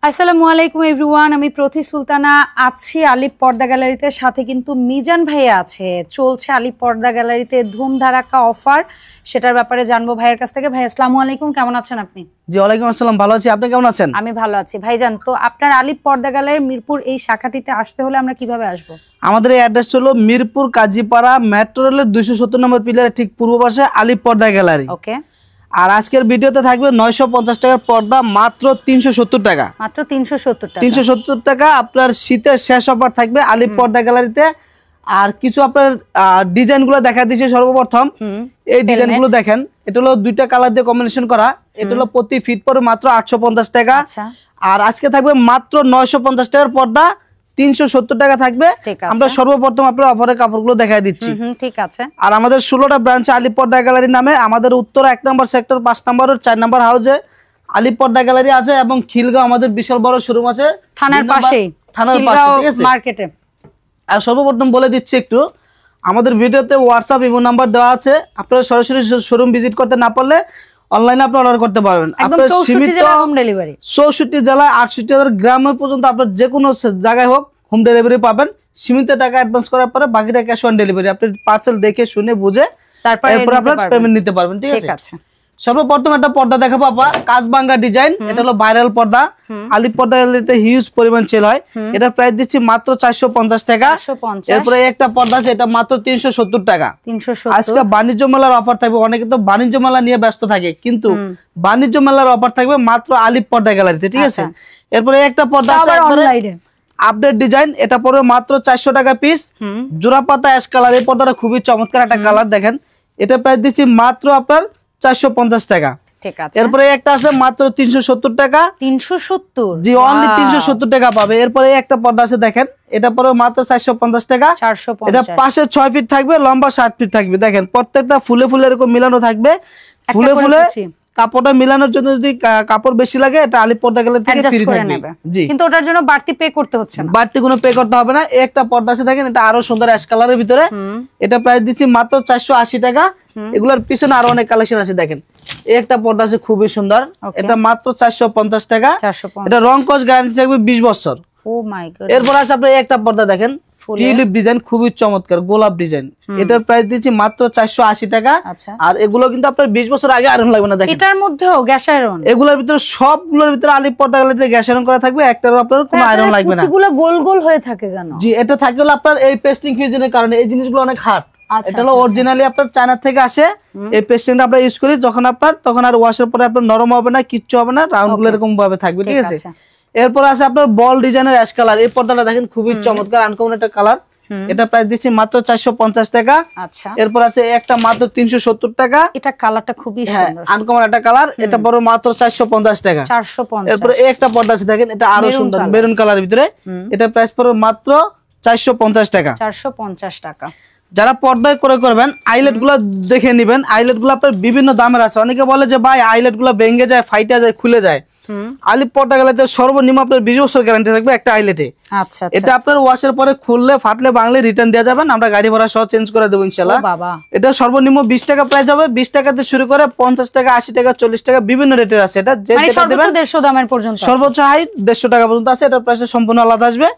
আসসালামু আলাইকুম এভরিওয়ান, আমি প্রতি সুলতানা আছি আলিপ পর্দা গ্যালারিতে। সাথে কিন্তু মিজান ভাইয়া আছে। চলছে আলিপ পর্দা গ্যালারিতে ধুমধারাক্কা অফার, সেটার ব্যাপারে জানবো ভাইয়ের কাছ থেকে। ভাই আসসালামু আলাইকুম, কেমন আছেন আপনি? জি ওয়ালাইকুম আসসালাম, ভালো আছি, আপনি কেমন আছেন? আমি ভালো আছি। ভাইজান, তো আপনার আলিপ পর্দা গ্যালারির মিরপুর এই শাখাটিতে আসতে হলে আমরা কিভাবে আসবো? আমাদের এই অ্যাড্রেসটা হলো মিরপুর কাজীপাড়া মেট্রো রেলের 270 নম্বর পিলারের ঠিক পূর্ব পাশে আলিপ পর্দা গ্যালারি। ওকে। আর আজকের ভিডিওতে থাকবে 950 টাকার পর্দা মাত্র 370 টাকা। মাত্র 370 টাকা। 370 টাকা আপনার শীতের শেষ অফার থাকবে আলিপ পর্দা গ্যালারিতে। আর কিছু আপনার ডিজাইনগুলো দেখা দিয়েছে। সর্বপ্রথম এই ডিজাইনগুলো দেখেন, এটা হলো দুইটা কালার দিয়ে কম্বিনেশন করা। এটা হলো প্রতি ফিট পরে মাত্র 850 টাকা। আর আজকে থাকবে মাত্র 950 টাকার পর্দা 370 টাকা থাকবে। আমরা সর্বপ্রথম আপনার অফারের কাপড়গুলো দেখাই দিচ্ছি। ঠিক আছে। আর আমাদের 16টা ব্রাঞ্চে আলিপ পর্দা গ্যালারি নামে, আমাদের উত্তর 1 নম্বর সেক্টর 5 নম্বর ও 4 নম্বর হাউসে আলিপ পর্দা গ্যালারি আছে। এবং খিলগাঁও আমাদের বিশাল বড় শোরুম আছে থানার পাশেই, থানার পাশে, ঠিক আছে, মার্কেটে। আর সর্বপ্রথম বলে দিচ্ছি একটু, আমাদের ভিডিওতে হোয়াটসঅ্যাপ ইমো নাম্বার দেওয়া আছে। আপনারা সরাসরি শোরুম ভিজিট করতে না পারলে অনলাইনে আপনি অর্ডার করতে পারবেন। আপনার সীমিত 64 জেলা 68,000 গ্রাম পর্যন্ত আপনার যে কোনো জায়গায় হোক হোম ডেলিভারি পাবেন। সীমিত টাকা অ্যাডভান্স করার পরে বাকিটা ক্যাশ অন ডেলিভারি। আপনি পার্সেল দেখে শুনে বুঝে তারপর আপনার পেমেন্ট নিতে পারবেন, ঠিক আছে। সর্বপ্রথম একটা পর্দা দেখাবো আপা, কাজবাঙ্গা ডিজাইন। এটা হলো ভাইরাল পর্দা, আলিপ পর্দা গ্যালারিতে হিউজ পরিমাণ সেল হয়। এটার প্রাইস দিচ্ছি মাত্র 450 টাকা। এরপরে একটা পর্দা আছে, এটা মাত্র 370 টাকা। আজকে বাণিজ্য মেলার অফার থাকবে। অনেকে তো বাণিজ্য মেলা নিয়ে ব্যস্ত থাকে, কিন্তু বাণিজ্য মেলার অফার থাকবে মাত্র আলিপ পর্দা গ্যালারিতে, ঠিক আছে। এরপরে একটা পর্দা আছে আপডেট ডিজাইন, এটা পড়বে মাত্র 400 টাকা পিস। জোড়া পাতা অ্যাশ কালার, এই পর্দাটা খুবই চমৎকার একটা কালার, দেখেন। এটা প্রাইস দিচ্ছি মাত্র আপনার 450 টাকা। এরপরে একটা আছে মাত্র 370 টাকা। 370? জি, অনলি 370 টাকা পাবে। এরপরে একটা পর্দা আছে দেখেন, এটা পড়বে মাত্র 450 টাকা। এটা পাশে 6 ফিট থাকবে, লম্বা 60 ফিট থাকবে। দেখেন প্রত্যেকটা ফুলে ফুলে এরকম মিলানো থাকবে। ফুলে ফুলে কাপড়টা মিলানোর জন্য যদি কাপড় বেশি লাগে, এটা আলিপ পর্দা গ্যালারি থেকে ফ্রি থাকবে। জি, কিন্তু ওটার জন্য বাড়তি পে করতে হচ্ছে না, বাড়তি কোনো পে করতে হবে না। একটা পর্দা আছে দেখেন, এটা আরো সুন্দর অ্যাশ কালারের ভিতরে। এটা প্রাইস দিচ্ছি মাত্র 480 টাকা। এগুলোর পিছনে আরো অনেক কালেকশন আছে দেখেন। এই একটা পর্দা আছে খুবই সুন্দর, এটা মাত্র 450 টাকা। এটা রং কস গ্যারান্টি থাকবে 20 বছর। ও মাই গড। এরপর আছে আপনার একটা পর্দা দেখেন, টিউলিপ ডিজাইন, খুবই চমৎকার গোলাপ ডিজাইন। এটার প্রাইস দিচ্ছি মাত্র 480 টাকা। আর এগুলো কিন্তু আপনার 20 বছর আগে আয়রন লাগবে না। দেখেন এটার মধ্যেও গ্যাস আয়রন, এগুলোর ভিতরে সবগুলোর ভিতরে আলিপ পর্দা গ্যালারিতে গ্যাস আয়রন করা থাকবে। একটারও আপনার কোনো আয়রন লাগবে না। এগুলো গোল গোল হয়ে থাকে কেন? জি, এটা থাকে হলো আপনার এই পেস্টিং ফিউশনের কারণে। এই জিনিসগুলো অনেক হার্ড। এটা হলো অরিজিনালি আপনার চায়না থেকে আসে। এই পেস্টিংটা আমরা ইউজ করি যখন আপনার, তখন আর ওয়াশের পরে আপনার নরম হবে না, কিচ্ছু হবে না, রাউন্ড গুলো এরকম ভাবে থাকবে, ঠিক আছে। এরপর আছে আপনার বল ডিজাইনের অ্যাশ কালার। এই পর্দাটা দেখেন খুবই চমৎকার আনকমন একটা কালার। এটা প্রাইস দিচ্ছি মাত্র 450 টাকা। আচ্ছা। এরপর আছে একটা মাত্র 370 টাকা। এটা কালারটা খুবই সুন্দর, আনকমন একটা কালার। এটা বড় মাত্র 450 টাকা। 450। এরপর একটা পর্দা আছে দেখেন, এটা আরো সুন্দর মেরুন কালারের ভিতরে। এটা প্রাইস পড়বে মাত্র 450 টাকা। 450 টাকা। যারা পর্দায় করে করবেন, আইলেট গুলা দেখে নিবেন। আইলেট গুলা আপনার বিভিন্ন দামের আছে। অনেকে বলে যে ভাই আইলেট গুলা ভেঙে যায়, ফাইটা যায়, খুলে যায়। আলিপ পর্দা গ্যালারিতে সর্বনিম্ন আপনার 20 বছর গ্যারান্টি থাকবে একটা আইলেটে। আচ্ছা। এটা আপনার ওয়াশের পরে খুললে ফাটলে ভাঙলে রিটার্ন দেওয়া যাবেন, আমরা গাড়ি ভাড়া সহ চেঞ্জ করে দেবো ইনশাআল্লাহ। এটা সর্বনিম্ন 20 টাকা প্রাইস হবে। 20 টাকাতে শুরু করে 50 টাকা, 80 টাকা, 40 টাকা বিভিন্ন রেটের আছে। এটা যে যেটা দিবেন 150 দামের পর্যন্ত, সর্বোচ্চ হাই 150 টাকা পর্যন্ত আছে। এটা প্রাইস সম্পূর্ণ আলাদা আসবে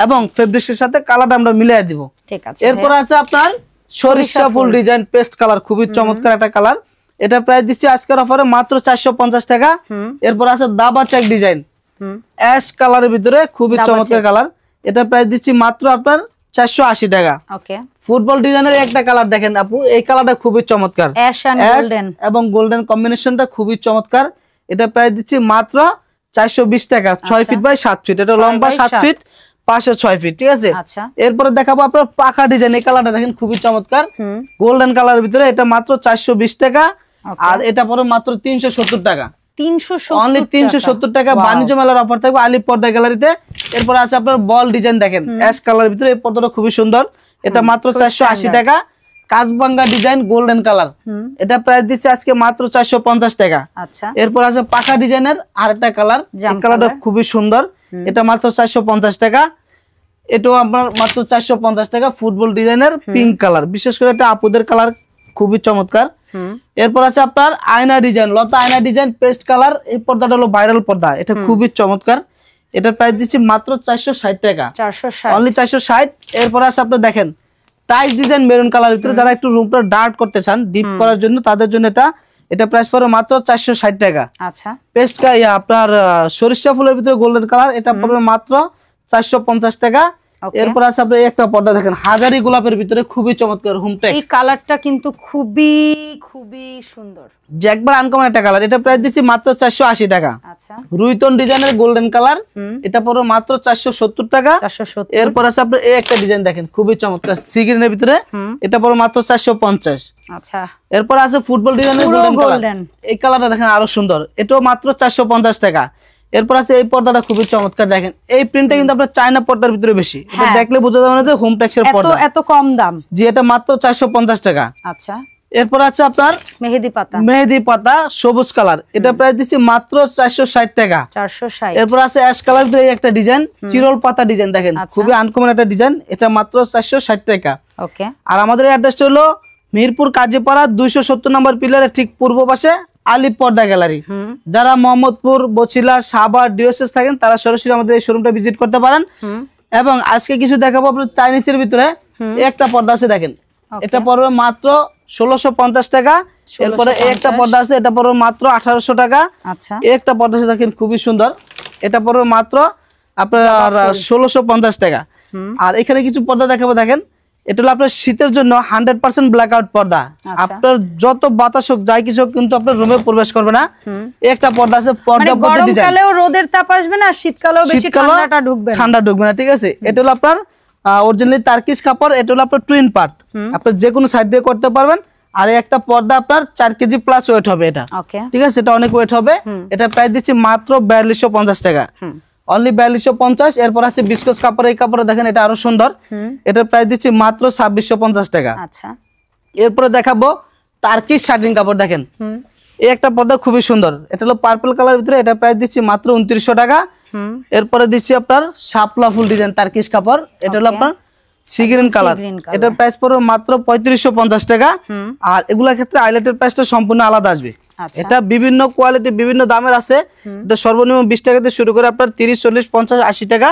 এবং ফেব্রিক্সের সাথে কালারটা আমরা মিলিয়ে দিব, ঠিক আছে। এরপর আছে আপনার সরিষা ফুল ডিজাইন পেস্ট কালার, খুবই চমৎকার একটা কালার। এটা প্রাইস দিচ্ছি আজকের অফারে মাত্র 450 টাকা। এরপর আছে দাবা চেক ডিজাইন অ্যাশ কালারের ভিতরে, খুবই চমৎকার কালার। এটা প্রাইস দিচ্ছি মাত্র আপনার 480 টাকা। ওকে। ফুটবল ডিজাইনের একটা কালার দেখেন আপু, এই কালারটা খুবই চমৎকার, অ্যাশ এবং গোল্ডেন কম্বিনেশনটা খুবই চমৎকার। এটা প্রাইস দিচ্ছি মাত্র 420 টাকা। 6 ফিট বাই 7 ফিট, এটা লম্বা 7 ফিট, পাশে 6 ফিট, ঠিক আছে। এরপরে দেখাবো আপনার পাখা ডিজাইন। এই কালারটা দেখেন খুবই চমৎকার গোল্ডেন কালারের ভিতরে। এটা মাত্র 420 টাকা। আর এটা পরে মাত্র 370 টাকা। 370 টাকা বাণিজ্য মেলার অফার থাকবে আলিপ পর্দা গ্যালারিতে। এরপর আছে আপনার বল ডিজাইন দেখেন অ্যাশ কালারের ভিতরে, এই পর্দাটা খুবই সুন্দর। এটা মাত্র 480 টাকা। কাজবাঙ্গা ডিজাইন গোল্ডেন কালার, এটা প্রাইস দিচ্ছে আজকে মাত্র 450 টাকা। আচ্ছা। এরপর আছে পাখা ডিজাইনের আরেকটা কালার, এই কালারটা খুবই সুন্দর। এটা মাত্র 450 টাকা। এটাও আপনার মাত্র 450 টাকা। ফুটবল ডিজাইনের পিঙ্ক কালার, বিশেষ করে এটা আপুদের কালার, খুবই চমৎকার। এরপর আছে আপনার আয়না ডিজাইন, লতা আয়না ডিজাইন পেস্ট কালার। এই পর্দাটা হলো ভাইরাল পর্দা, এটা খুবই চমৎকার। এটার প্রাইস দিচ্ছি মাত্র 460 টাকা। 460 অনলি 460। এরপর আছে আপনি দেখেন টাইস ডিজাইন মেরুন কালার ভিতরে, যারা একটু রুমটা ডার্ক করতে চান ডিপ করার জন্য তাদের জন্য এটা প্রাইস পড়বে মাত্র 460 টাকা। আচ্ছা পেস্ট আপনার সরিষা ফুলের ভিতরে গোল্ডেন কালার, এটা পড়বে মাত্র 450 টাকা। এরপর আছে আপনি একটা পর্দা দেখেন হাজারি গোলাপের ভিতরে, খুবই চমৎকার হোম টেক্স। এই কালারটা কিন্তু খুবই খুবই সুন্দর, যে একবার আনকমন একটা কালার। এটা প্রাইস দিচ্ছি মাত্র 480 টাকা। আচ্ছা রুইতন ডিজাইনের গোল্ডেন কালার, এটা পড়বে মাত্র 470 টাকা। 470। এরপর আছে আপনি এই একটা ডিজাইন দেখেন খুবই চমৎকার সি গ্রিনের ভিতরে, এটা পড়বে মাত্র 450। আচ্ছা এরপর আছে ফুটবল ডিজাইনের গোল্ডেন, এই কালারটা দেখেন আরো সুন্দর, এটাও মাত্র 450 টাকা। এরপর আছে এই পর্দাটা খুবই চমৎকার দেখেন, এই প্রিন্টটা কিন্তু আপনার চায়না পর্দার ভিতরে বেশি, এটা দেখলে বোঝা যাবে না যে হোম টেক্সের পর্দা, এত কম দাম। জি এটা মাত্র 450 টাকা। আচ্ছা এরপর আছে আপনার মেহেদি পাতা সবুজ কালার, এটা প্রাইস দিচ্ছি মাত্র 460 টাকা। 460। এরপর আছে অ্যাশ কালার দিয়ে একটা ডিজাইন, চিরল পাতা ডিজাইন দেখেন খুবই আনকমন একটা ডিজাইন, এটা মাত্র 460 টাকা। ওকে। আর আমাদের অ্যাড্রেসটা হলো মিরপুর কাজীপাড়া 270 নম্বর পিলারের ঠিক পূর্ব পাশে আলিপ পর্দা গ্যালারি। যারা মোহাম্মদপুর, বছিলা, সাভার, ডিওএসএস থাকেন তারা সরাসরি আমাদের এই শোরুমটা ভিজিট করতে পারেন। এবং আজকে কিছু দেখাবো আপনার চাইনিজের ভিতরে, একটা পর্দা আছে দেখেন, এটা পড়বে মাত্র 1650 টাকা। এরপরে একটা পর্দা আছে, এটা পড়বে মাত্র 1800 টাকা। আচ্ছা একটা পর্দা আছে দেখেন খুবই সুন্দর, এটা পড়বে মাত্র আপনার 1650 টাকা। আর এখানে কিছু পর্দা দেখাবো দেখেন, এটা হলো আপনার শীতের জন্য 100% ব্ল্যাক আউট পর্দা। আপনার যত বাতাস হোক যাই কিছু হোক কিন্তু আপনার রুমে প্রবেশ করবে না। একটা পর্দা আছে, পর্দা প্রতি ডিজাইন, গরমকালেও রোদের তাপ আসবে না, শীতকালেও বেশি ঠান্ডা ঢুকবে না। ঠিক আছে, এটা হলো আপনার অরিজিনালি টার্কিশ কাপড়, এটা হলো আপনার টুইন পার্ট, আপনি যে কোনো সাইড দিয়ে করতে পারবেন। আর একটা পর্দা আপনার 4 কেজি প্লাস ওয়েট হবে এটা, ঠিক আছে, এটা অনেক ওয়েট হবে। এটা প্রাইস দিচ্ছি মাত্র 4250 টাকা, অনলি 4250। এরপর আছে বিস্কস কাপড়, এই কাপড়ে দেখেন এটা আরো সুন্দর, এটার প্রাইস দিচ্ছি মাত্র 2650 টাকা। আচ্ছা এরপরে দেখাবো টার্কিশ শার্টিং কাপড় দেখেন, এই একটা পর্দা খুবই সুন্দর, এটা হলো পার্পল কালার ভিতরে, এটা প্রাইস দিচ্ছি মাত্র 2900 টাকা। এরপরে দিচ্ছি আপনার শাপলা ফুল ডিজাইন টার্কিশ কাপড়, এটা হলো আপনার সি গ্রিন কালার, এটার প্রাইস পড়বে মাত্র 3550 টাকা। আর এগুলোর ক্ষেত্রে আইলেটের প্রাইসটা সম্পূর্ণ আলাদা আসবে। এটা বিভিন্ন কোয়ালিটি বিভিন্ন দামের আছে, এটা সর্বনিম্ন 20 টাকা থেকে শুরু করে আপনার 30, 40, 50, 80 টাকা,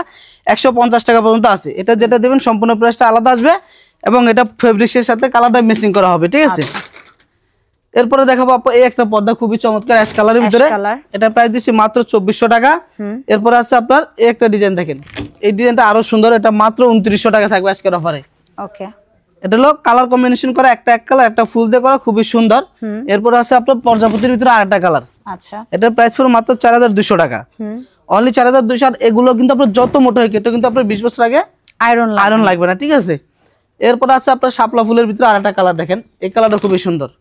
150 টাকা পর্যন্ত আছে। এটা যেটা দেবেন সম্পূর্ণ প্রাইসটা আলাদা আসবে এবং এটা ফেব্রিক্সের সাথে কালারটা ম্যাচিং করা হবে, ঠিক আছে। এরপরে দেখাবো আপু এই একটা পর্দা খুবই চমৎকার অ্যাশ কালারের ভিতরে, এটা প্রাইস দিচ্ছি মাত্র 2400 টাকা। এরপর আছে আপনার এই একটা ডিজাইন দেখেন, এই ডিজাইনটা আরো সুন্দর, এটা মাত্র 2900 টাকা থাকবে আজকের অফারে। ওকে, এটা হলো কালার কম্বিনেশন করা, একটা এক কালার একটা ফুল দিয়ে করা, খুবই সুন্দর। এরপর আছে আপনার প্রজাপতির ভিতরে আরেকটা কালার, আচ্ছা, এটার প্রাইস পুরো মাত্র 4200 টাকা, অনলি 4200। আর এগুলো কিন্তু আপনার যত মোটা হয় এটা কিন্তু আপনার 20 বছর আগে আয়রন লাগবে না, ঠিক আছে। এরপর আছে আপনার শাপলা ফুলের ভিতরে আরেকটা কালার দেখেন, এই কালারটা খুবই সুন্দর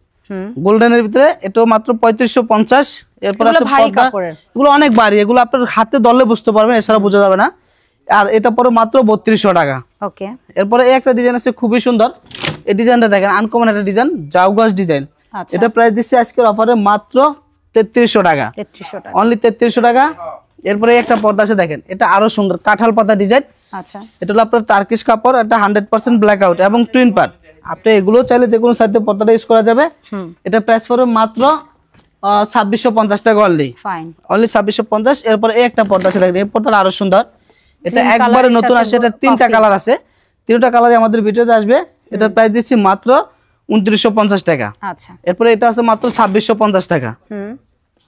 গোল্ডেনের ভিতরে, এটাও মাত্র 3550। এরপর আছে এগুলো অনেক ভারী, এগুলো আপনার হাতে ধরলে বুঝতে পারবেন, এছাড়া বোঝা যাবে না। আর এটা পরে মাত্র 3200 টাকা। ওকে, এরপরে এই একটা ডিজাইন আছে খুবই সুন্দর, এই ডিজাইনটা দেখেন আনকমন একটা ডিজাইন, জাউগাস ডিজাইন, এটা প্রাইস দিচ্ছি আজকের অফারে মাত্র 3300 টাকা, অনলি 3300 টাকা। এরপরে একটা পর্দা আছে দেখেন, এটা আরো সুন্দর কাঁঠাল পাতা ডিজাইন, আচ্ছা, এটা হলো আপনার টার্কিশ কাপড়, এটা 100% ব্ল্যাক আউট এবং টুইন পার্ট। আপনি এগুলো চাইলে যে কোনো সাইডে পর্দাটা ইউজ করা যাবে। এটা প্রাইস পড়বে মাত্র 2650 টাকা, অনলি 2650। এরপরে এই একটা পর্দা আছে দেখেন, এই পর্দাটা আরো সুন্দর, এটা একবারে নতুন আসে, এটা 3টা কালার আছে, 3টা কালারই আমাদের ভিডিওতে আসবে। এটার প্রাইস দিচ্ছি মাত্র 2950 টাকা। আচ্ছা, এরপরে এটা আছে মাত্র 2650 টাকা।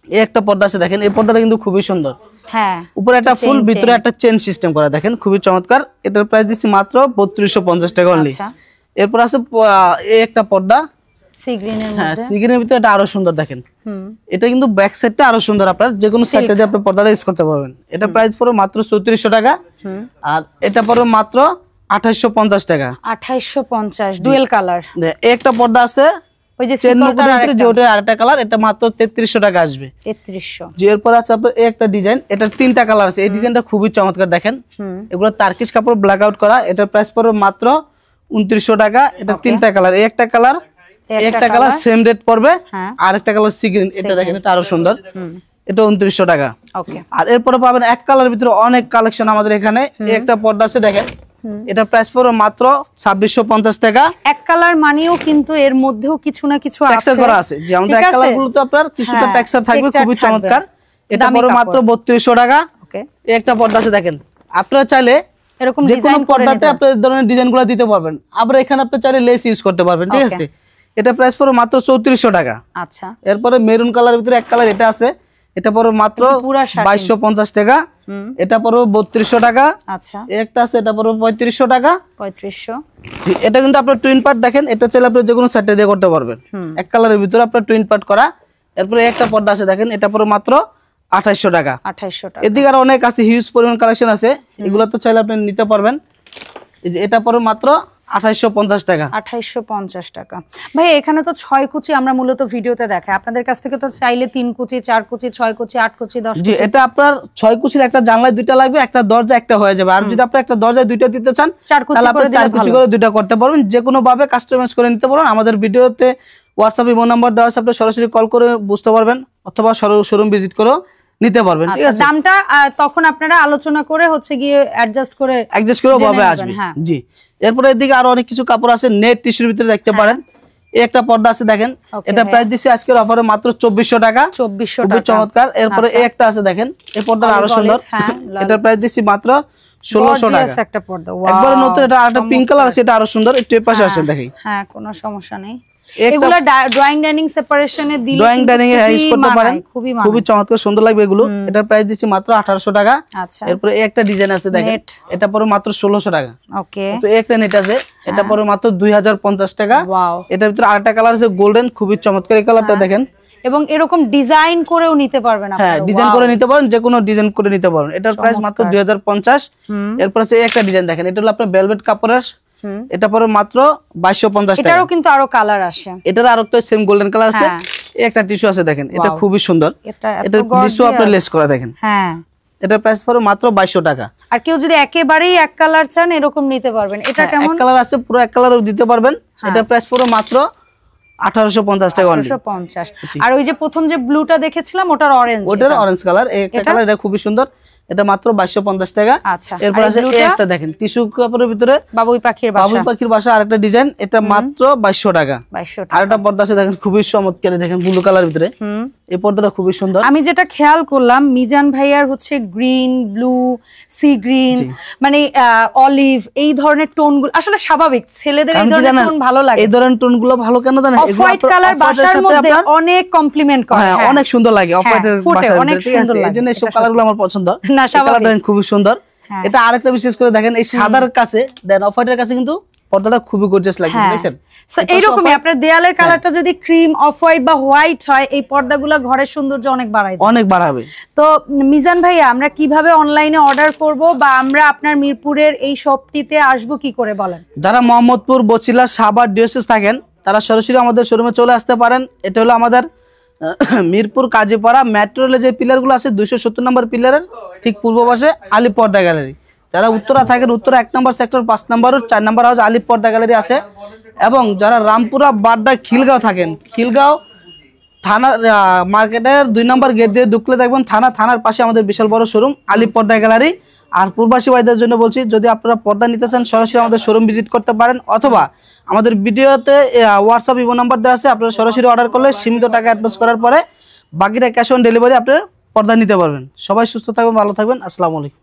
এই একটা পর্দা আছে দেখেন, এই পর্দাটা কিন্তু খুবই সুন্দর, হ্যাঁ, উপরে একটা ফুল ভিতরে একটা চেন সিস্টেম করা, দেখেন খুবই চমৎকার। এটার প্রাইস দিচ্ছি মাত্র 3250 টাকা অনলি। এরপর আছে এই একটা পর্দা সি গ্রিনের মধ্যে, হ্যাঁ সি গ্রিনের ভিতরে এটা আরো সুন্দর দেখেন, এটা কিন্তু ব্যাক সাইডটা আরো সুন্দর, আপনার যে কোনো সাইডে দিয়ে আপনি পর্দাটা ইউজ করতে পারবেন। এটা প্রাইস পড়বে মাত্র 3400 টাকা। আর এটা পড়বে মাত্র 2850 টাকা। 2850 ডুয়েল কালার। একটা পর্দা আছে ওই যে চেন মুকুটের ভিতরে যে ওটা আরেকটা কালার, এটা মাত্র 3300 টাকা আসবে। 3300। যে এরপর আছে আপনার এই একটা ডিজাইন, এটা 3টা কালার আছে, এই ডিজাইনটা খুবই চমৎকার দেখেন, এগুলো টার্কিশ কাপড় ব্ল্যাক আউট করা, এটার প্রাইস পড়বে মাত্র 2900 টাকা। এটা 3টা কালার, এই একটা কালার, একটা কালার সেম রেট পড়বে, আর একটা কালার সি গ্রিন, এটা দেখেন এটা আরো সুন্দর, এটা 2900 টাকা। ওকে, আর এরপরে পাবেন এক কালারের ভিতরে অনেক কালেকশন আমাদের এখানে। এই একটা পর্দা আছে দেখেন, এটা প্রাইস পড়বে মাত্র 2650 টাকা। এক কালার মানেও কিন্তু এর মধ্যেও কিছু না কিছু টেক্সচার করা আছে, যেমন এক কালার গুলো তো আপনার কিছুটা টেক্সচার থাকবে, খুবই চমৎকার। এটা পড়বে মাত্র 3200 টাকা। ওকে, এই একটা পর্দা আছে দেখেন, আপনারা চাইলে এরকম যে কোনো ডিজাইন করে পর্দাতে আপনারা এই ধরনের ডিজাইনগুলো দিতে পারবেন। আবার এখানে আপনি চাইলে লেস ইউজ করতে পারবেন, ঠিক আছে। এটা প্রাইস পড়বে মাত্র 3400 টাকা। আচ্ছা, এরপরে মেরুন কালারের ভিতরে এক কালার এটা আছে, এটা পড়বে মাত্র 2250 টাকা। এটা পড়বে 3200 টাকা। আচ্ছা, একটা আছে এটা পড়বে 3500 টাকা। 3500। এটা কিন্তু আপনার টুইন পার্ট দেখেন, এটা চাইলে আপনি যে কোনো সেটে দিয়ে করতে পারবেন, এক কালারের ভিতরে আপনার টুইন পার্ট করা। এরপরে একটা পর্দা আছে দেখেন, এটা পড়বে মাত্র 2800 টাকা। 2800 টাকা। এদিকে আর অনেক আছে, হিউজ পরিমাণ কালেকশন আছে, এগুলো তো চাইলে আপনি নিতে পারবেন। এই যে এটা পড়বে মাত্র 2850 টাকা। 2850 টাকা। ভাই এখানে তো 6 কুচি আমরা মূলত ভিডিওতে দেখাই, আপনাদের কাছ থেকে তো চাইলে 3 কুচি 4 কুচি 6 কুচি 8 কুচি 10 জি, কুচি। এটা আপনার 6 কুচির একটা জানলায় দুইটা লাগবে, একটা দরজা একটা হয়ে যাবে। আর যদি আপনি একটা দরজায় দুইটা দিতে চান 4 কুচি তাহলে আপনি করে 4 কুচি করে দুইটা করতে পারবেন, যে কোনো ভাবে কাস্টমাইজ করে নিতে পারবেন। আমাদের ভিডিওতে হোয়াটসঅ্যাপ ইমো নাম্বার দেওয়া আছে, আপনি সরাসরি কল করে বুঝতে পারবেন, অথবা শোরুম ভিজিট করে নিতে পারবেন, ঠিক আছে। দামটা তখন আপনারা আলোচনা করে হচ্ছে গিয়ে অ্যাডজাস্ট করে ভাবে আসবে। জি, এরপরে এদিকে আরো অনেক কিছু কাপড় আছে, নেট টিস্যুর ভিতরে দেখতে পারেন। এই একটা পর্দা আছে দেখেন, এটা প্রাইস দিচ্ছি আজকের অফারে মাত্র 2400 টাকা। 2400 টাকা, চমৎকার। এরপরে এই একটা আছে দেখেন, এই পর্দাটা আরো সুন্দর, এটা প্রাইস দিচ্ছি মাত্র 1600 টাকা। একটা পর্দা একবারে নতুন, এটা আরেকটা পিঙ্ক কালার আছে, এটা আরো সুন্দর। একটু এই পাশে আসেন দেখেন। হ্যাঁ, কোনো সমস্যা নেই। এগুলো ড্রয়িং ডাইনিং সেপারেশনে দিলে ড্রয়িং ডাইনিং এ ইউজ করতে পারেন, খুবই চমৎকার সুন্দর লাগবে এগুলো। এটার প্রাইস দিচ্ছি মাত্র 1800 টাকা। আচ্ছা, এরপরে এই একটা ডিজাইন আছে দেখেন, এটা পরে মাত্র 1600 টাকা। ওকে, তো এই একটা নেট আছে, এটা পরে মাত্র 2050 টাকা। ওয়াও, এটার ভিতরে আরেকটা কালার আছে গোল্ডেন, খুবই চমৎকার এই কালারটা দেখেন। এবং এরকম ডিজাইন করেও নিতে পারবেন আপনারা। হ্যাঁ, ডিজাইন করে নিতে পারেন, যে কোনো ডিজাইন করে নিতে পারেন। এটার প্রাইস মাত্র 2050। এরপর আছে এই একটা ডিজাইন দেখেন, এটা হলো আপনার ভেলভেট কাপড়ের, এটা পরে মাত্র 2250 টাকা। এটারও কিন্তু আরো কালার আসে, এটার আরেকটা সেম গোল্ডেন কালার আছে। এই একটা টিস্যু আছে দেখেন, এটা খুবই সুন্দর, এটা টিস্যু আপনি লেস করা দেখেন। হ্যাঁ, এটার প্রাইস পড়ে মাত্র 2200 টাকা। আর কেউ যদি একেবারেই এক কালার চান এরকম নিতে পারবেন। এটা কেমন? এক কালার আছে, পুরো এক কালারও দিতে পারবেন। এটার প্রাইস পড়ে মাত্র 1850 টাকা। 1850। আর ওই যে প্রথম যে ব্লুটা দেখেছিলাম ওটার অরেঞ্জ, ওটার অরেঞ্জ কালার, এই একটা কালার, এটা খুবই সুন্দর, এটা মাত্র 2250 টাকা। আচ্ছা, এরপর আছে এই একটা দেখেন, টিস্যু কাপড়ের ভিতরে বাবুই পাখির বাসা আরেকটা ডিজাইন, এটা মাত্র 2200 টাকা। 2200 টাকা। আরেকটা পর্দা আছে দেখেন, খুবই চমৎকার, দেখেন ব্লু কালার ভিতরে, এই পর্দাটা খুবই সুন্দর। আমি যেটা খেয়াল করলাম মিজান ভাইয়ার হচ্ছে গ্রিন, ব্লু, সি গ্রিন, মানে অলিভ, এই ধরনের টোনগুলো আসলে স্বাভাবিক, ছেলেদের এই ধরনের টোন ভালো লাগে। এই ধরনের টোনগুলো ভালো কেন জানেন? অফ হোয়াইট কালার বাসার মধ্যে অনেক কমপ্লিমেন্ট করে, হ্যাঁ অনেক সুন্দর লাগে অফ হোয়াইটের বাসার মধ্যে, ঠিক আছে। এইজন্য এই সব কালারগুলো আমার পছন্দ। এই কালারটা খুবই সুন্দর। এটা আরেকটা বিশেষ করে দেখেন, এই সাদার কাছে দেন অফ হোয়াইটের কাছে কিন্তু পর্দাটা খুবই গর্জিয়াস লাগে, দেখেন। সো এইরকমই আপনার দেয়ালের কালারটা যদি ক্রিম, অফ হোয়াইট বা হোয়াইট হয়, এই পর্দাগুলো ঘরের সৌন্দর্য অনেক বাড়াবে। তো মিজান ভাইয়া, আমরা কিভাবে অনলাইনে অর্ডার করব বা আমরা আপনার মিরপুরের এই শপটিতে আসবো কি করে বলেন? যারা মোহাম্মদপুর, বছিলা, সাভার, ডিওসিস থাকেন তারা সরাসরি আমাদের শোরুমে চলে আসতে পারেন। এটা হলো আমাদের মিরপুর কাজীপাড়া মেট্রো রেলের যে পিলারগুলো আছে 270 নম্বর পিলারের ঠিক পূর্ব পাশে আলিপ পর্দা গ্যালারি। যারা উত্তরা থাকেন, উত্তরা 1 নম্বর সেক্টর 5 নম্বর 4 নম্বর হাউস আলিপ পর্দা গ্যালারি আছে। এবং যারা রামপুরা, বাড্ডা, খিলগাঁও থাকেন, খিলগাঁও থানা মার্কেটের 2 নম্বর গেট দিয়ে ঢুকলে দেখবেন থানার পাশে আমাদের বিশাল বড় শোরুম আলিপ পর্দা গ্যালারি। আর পূর্বাসী ভাইদের জন্য বলছি, যদি আপনারা পর্দা নিতে চান সরাসরি আমাদের শোরুম ভিজিট করতে পারেন, অথবা আমাদের ভিডিওতে হোয়াটসঅ্যাপ ইমো নাম্বার দেওয়া আছে, আপনারা সরাসরি অর্ডার করলে সীমিত টাকা অ্যাডভান্স করার পরে বাকিটা ক্যাশ অন ডেলিভারি আপনারা পর্দা নিতে পারবেন। সবাই সুস্থ থাকবেন, ভালো থাকবেন। আসসালামু আলাইকুম।